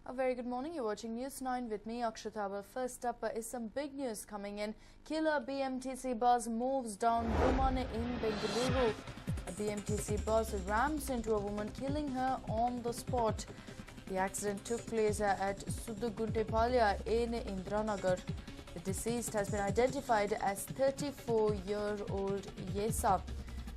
A very good morning. You're watching News 9 with me, Akshata. Well, first up is some big news coming in. Killer BMTC bus moves down woman in Bengaluru. A BMTC bus rams into a woman, killing her on the spot. The accident took place at Suduguntepalya in Indranagar. The deceased has been identified as 34-year-old Yesa.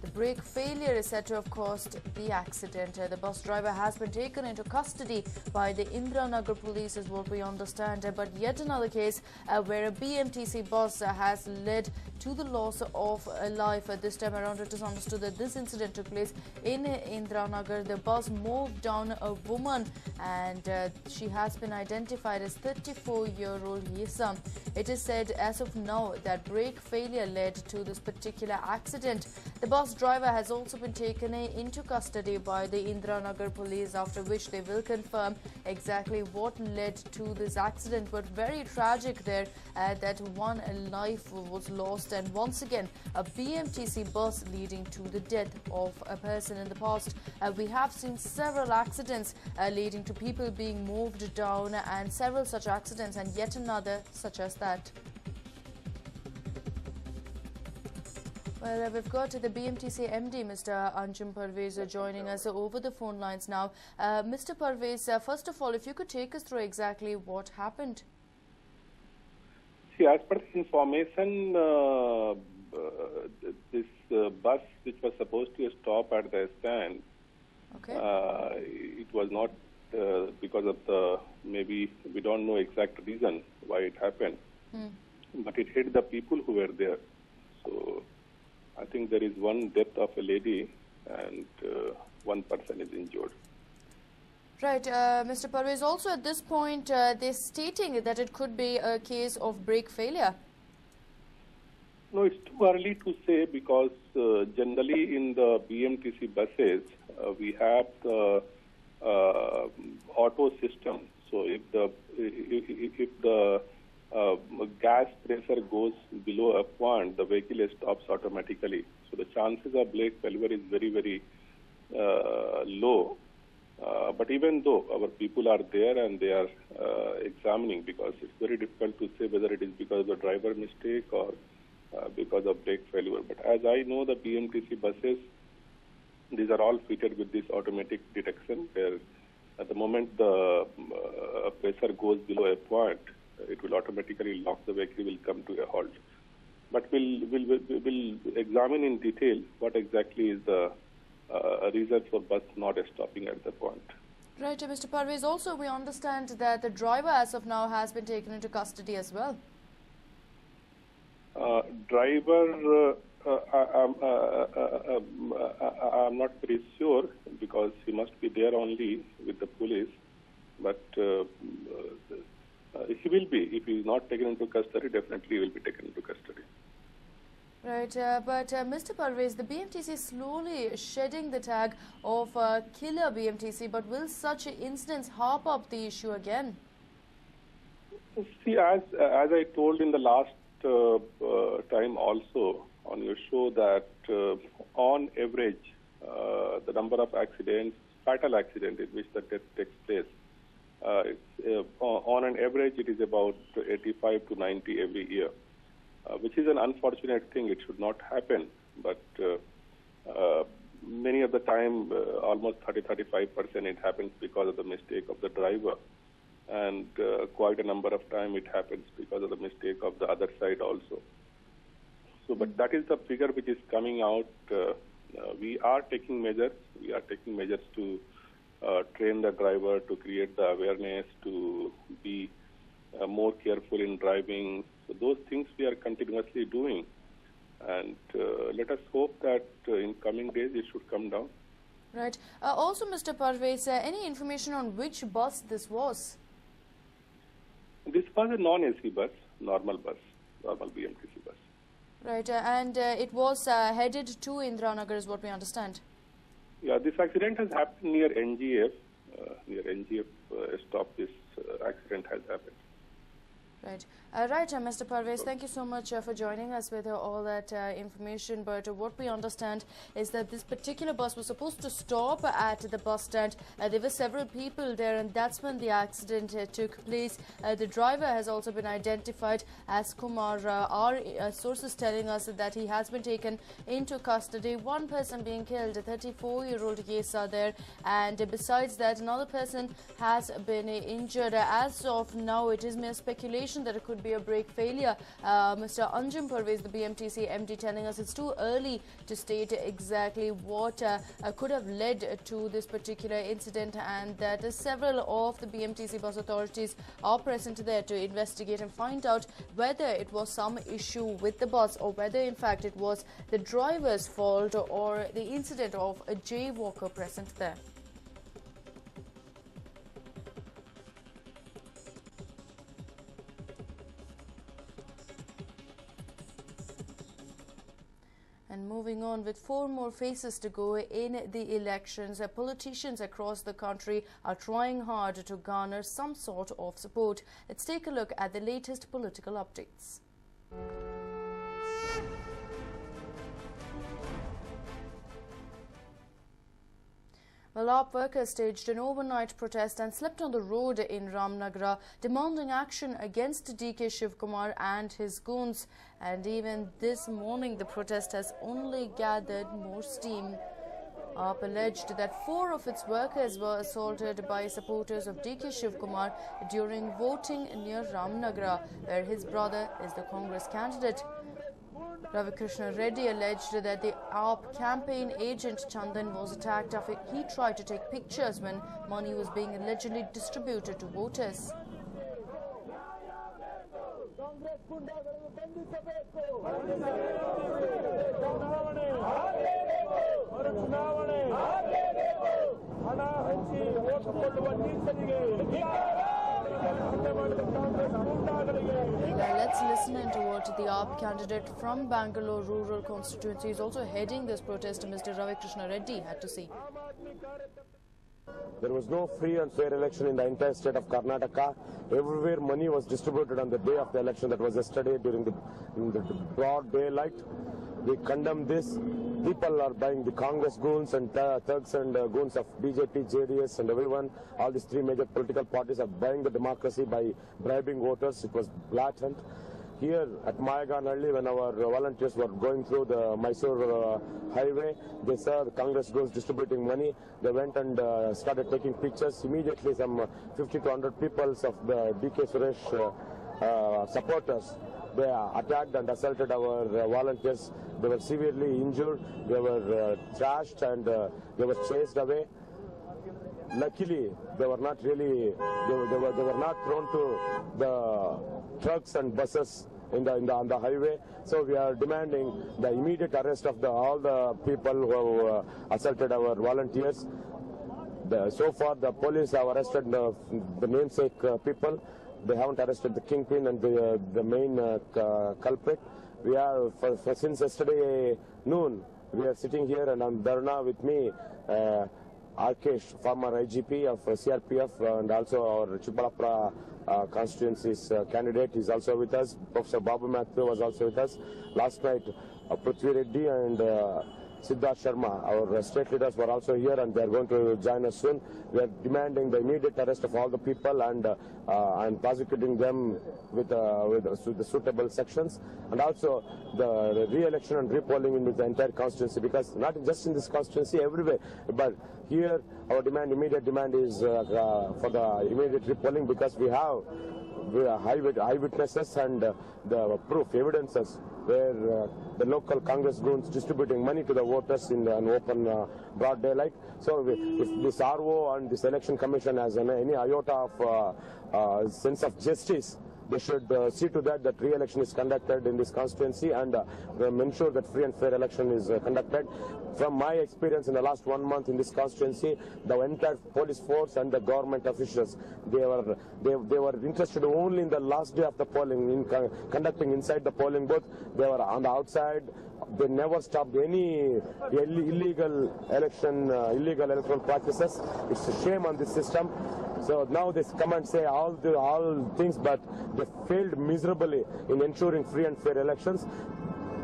The brake failure is said to have caused the accident. The bus driver has been taken into custody by the Indranagar police is what we understand. But yet another case where a BMTC bus has led to the loss of a life. This time around it is understood that this incident took place in Indranagar. The bus moved down a woman and she has been identified as 34-year-old Yesa. It is said as of now that brake failure led to this particular accident. The bus driver has also been taken into custody by the Indranagar police, after which they will confirm exactly what led to this accident. But very tragic there that one life was lost, and once again a BMTC bus leading to the death of a person. In the past we have seen several accidents leading to people being moved down, and several such accidents, and yet another such as that. Well, we've got the BMTC MD, Mr. Anjum Parvez, joining us over the phone lines now. Mr. Parvez, first of all, if you could take us through exactly what happened. See, as per the information, this bus, which was supposed to stop at the stand, Okay. it was not because of the, maybe we don't know exact reason why it happened, but it hit the people who were there. So I think there is one death of a lady and one person is injured. Right, Mr. Parvez, also at this point they're stating that it could be a case of brake failure. No, it's too early to say, because generally in the BMTC buses we have the auto system. So if the gas pressure goes below a point, the vehicle stops automatically. So the chances of brake failure is very, very low. But even though our people are there and they are examining, because it's very difficult to say whether it is because of the driver mistake or because of brake failure. But as I know, the BMTC buses, these are all fitted with this automatic detection, where at the moment the pressure goes below a point, it will automatically lock the vehicle, will come to a halt. But we'll examine in detail what exactly is the reason for bus not stopping at the point. Right, Mr. Parvez, also we understand that the driver as of now has been taken into custody as well. Driver, I'm not very sure, because he must be there only with the police, but he will be. If he is not taken into custody, definitely he will be taken into custody. Right, but Mr. Parvez, the BMTC is slowly shedding the tag of killer BMTC, but will such incidents harp up the issue again? See, as I told in the last time also on your show, that on average, the number of accidents, fatal accidents in which the death takes place, on an average it is about 85 to 90 every year, which is an unfortunate thing. It should not happen, but many of the time, almost 30-35% it happens because of the mistake of the driver, and quite a number of time it happens because of the mistake of the other side also. So, but that is the figure which is coming out. We are taking measures. We are taking measures to train the driver, to create the awareness, to be more careful in driving. So those things we are continuously doing, and let us hope that in coming days it should come down. Right. Also, Mr. Parvez, any information on which bus this was? This was a non-AC bus, normal BMTC bus. Right, and it was headed to Indranagar is what we understand. Yeah, this accident has happened near NGF. Near NGF stop, this accident has happened. Right. Mr. Parvez, thank you so much for joining us with all that information. But what we understand is that this particular bus was supposed to stop at the bus stand. There were several people there, and that's when the accident took place. The driver has also been identified as Kumar. Our sources telling us that he has been taken into custody. One person being killed, a 34-year-old Yesa there, and besides that, another person has been injured. As of now, it is mere speculation that it could be a brake failure. Mr. Anjum Parvez, the BMTC MD, telling us it's too early to state exactly what could have led to this particular incident, and that several of the BMTC bus authorities are present there to investigate and find out whether it was some issue with the bus or whether in fact it was the driver's fault or the incident of a jaywalker present there. And moving on, with 4 more phases to go in the elections, politicians across the country are trying hard to garner some sort of support. Let's take a look at the latest political updates. Well, AAP workers staged an overnight protest and slept on the road in Ramnagar, demanding action against DK Shivkumar and his goons. And even this morning, the protest has only gathered more steam. AAP alleged that 4 of its workers were assaulted by supporters of DK Shivkumar during voting near Ramnagar, where his brother is the Congress candidate. Ravikrishna Reddy alleged that the AAP campaign agent Chandan was attacked after he tried to take pictures when money was being allegedly distributed to voters. Let's listen into what the AAP candidate from Bangalore rural constituency is also heading this protest, Mr. Ravikrishna Reddy, had to say. There was no free and fair election in the entire state of Karnataka. Everywhere money was distributed on the day of the election, that was yesterday during the broad daylight. We condemn this. People are buying the Congress goons and thugs and goons of BJP, JDS and everyone. All these 3 major political parties are buying the democracy by bribing voters. It was blatant. Here at Mayaganhalli, when our volunteers were going through the Mysore highway, they saw the Congress goons distributing money. They went and started taking pictures. Immediately, some 50 to 100 people of the DK Suresh supporters, they attacked and assaulted our volunteers. They were severely injured. They were trashed and they were chased away. Luckily, they were not really. They were not thrown to the trucks and buses on the highway. So we are demanding the immediate arrest of all the people who assaulted our volunteers. So far, the police have arrested the namesake people. They haven't arrested the kingpin and the main culprit. We are since yesterday noon. We are sitting here, and on Dharna with me, Arkesh, former IGP of CRPF, and also our Chupalapra constituency's candidate is also with us. Professor Babu Matthew was also with us. Last night, Prithvi Reddy and Siddharth Sharma, our state leaders, were also here, and they are going to join us soon. We are demanding the immediate arrest of all the people and prosecuting them with the suitable sections, and also the re-election and repolling in the entire constituency, because not just in this constituency, everywhere, but here our immediate demand is for the immediate repolling, because we have eyewitnesses and the proof, evidences, where the local Congress goons distributing money to the voters in an open broad daylight. So if this RO and this election commission has any iota of sense of justice, they should see to that re-election is conducted in this constituency and ensure that free and fair election is conducted. From my experience in the last 1 month in this constituency, the entire police force and the government officials, they were interested only in the last day of the polling, in conducting inside the polling booth. They were on the outside, They never stopped any illegal electoral practices. It's a shame on this system. So now they come and say all things, but they failed miserably in ensuring free and fair elections.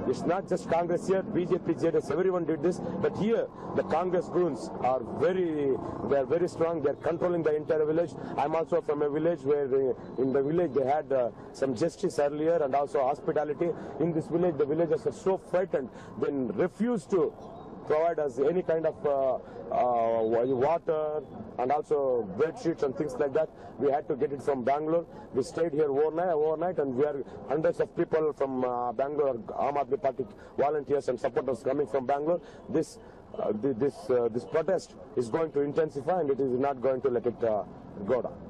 It's not just Congress here, BJP, JDS, everyone did this. But here, the Congress goons are very strong. They're controlling the entire village. I'm also from a village where in the village they had some justice earlier and also hospitality. In this village, the villagers are so frightened, they refuse to provide us any kind of water and also bed sheets and things like that. We had to get it from Bangalore. We stayed here overnight, and we are hundreds of people from Bangalore, Aam Aadmi Party volunteers and supporters coming from Bangalore. This protest is going to intensify, and it is not going to let it go down.